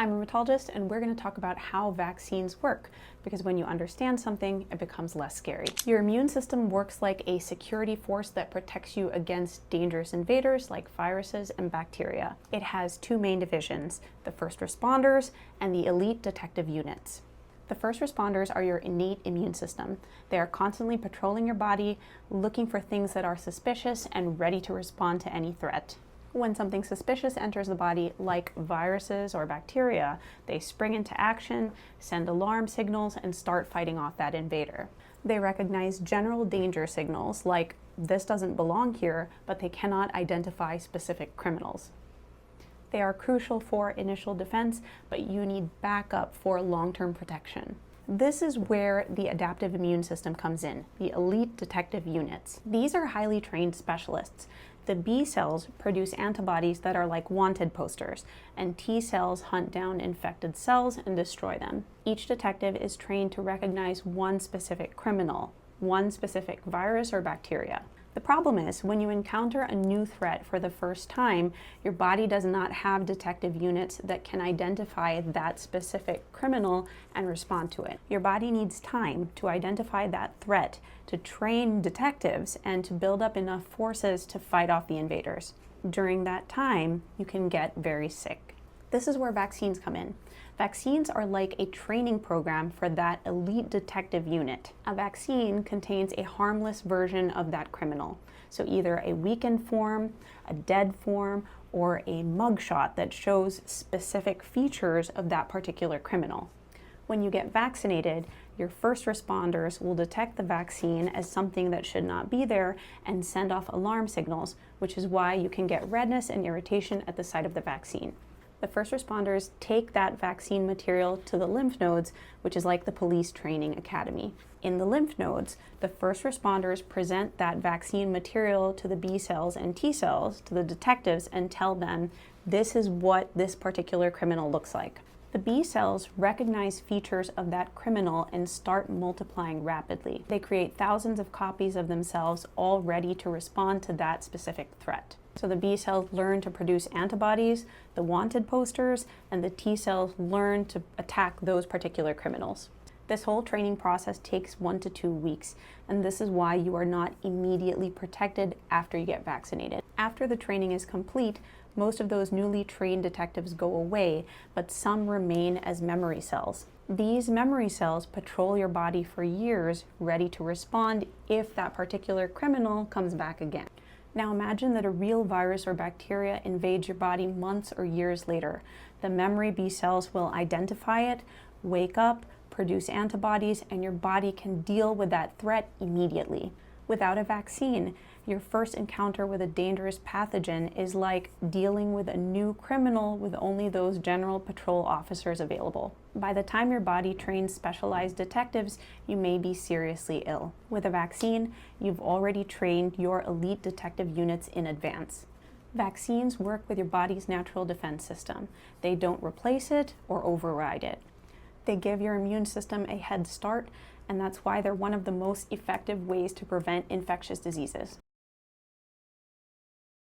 I'm a rheumatologist, and we're going to talk about how vaccines work, because when you understand something, it becomes less scary. Your immune system works like a security force that protects you against dangerous invaders like viruses and bacteria. It has two main divisions: the first responders and the elite detective units. The first responders are your innate immune system. They are constantly patrolling your body, looking for things that are suspicious and ready to respond to any threat. When something suspicious enters the body, like viruses or bacteria, they spring into action, send alarm signals, and start fighting off that invader. They recognize general danger signals, like "this doesn't belong here," but they cannot identify specific criminals. They are crucial for initial defense, but you need backup for long-term protection. This is where the adaptive immune system comes in, the elite detective units. These are highly trained specialists. The B cells produce antibodies that are like wanted posters, and T cells hunt down infected cells and destroy them. Each detective is trained to recognize one specific criminal, one specific virus or bacteria. The problem is, when you encounter a new threat for the first time, your body does not have detective units that can identify that specific criminal and respond to it. Your body needs time to identify that threat, to train detectives, and to build up enough forces to fight off the invaders. During that time, you can get very sick. This is where vaccines come in. Vaccines are like a training program for that elite detective unit. A vaccine contains a harmless version of that criminal. So either a weakened form, a dead form, or a mugshot that shows specific features of that particular criminal. When you get vaccinated, your first responders will detect the vaccine as something that should not be there and send off alarm signals, which is why you can get redness and irritation at the site of the vaccine. The first responders take that vaccine material to the lymph nodes, which is like the police training academy. In the lymph nodes, the first responders present that vaccine material to the B cells and T cells, to the detectives, and tell them, this is what this particular criminal looks like. The B cells recognize features of that criminal and start multiplying rapidly. They create thousands of copies of themselves, all ready to respond to that specific threat. So the B cells learn to produce antibodies, the wanted posters, and the T cells learn to attack those particular criminals. This whole training process takes 1 to 2 weeks, and this is why you are not immediately protected after you get vaccinated. After the training is complete, most of those newly trained detectives go away, but some remain as memory cells. These memory cells patrol your body for years, ready to respond if that particular criminal comes back again. Now imagine that a real virus or bacteria invades your body months or years later. The memory B cells will identify it, wake up, produce antibodies, and your body can deal with that threat immediately. Without a vaccine, your first encounter with a dangerous pathogen is like dealing with a new criminal with only those general patrol officers available. By the time your body trains specialized detectives, you may be seriously ill. With a vaccine, you've already trained your elite detective units in advance. Vaccines work with your body's natural defense system. They don't replace it or override it. They give your immune system a head start, and that's why they're one of the most effective ways to prevent infectious diseases.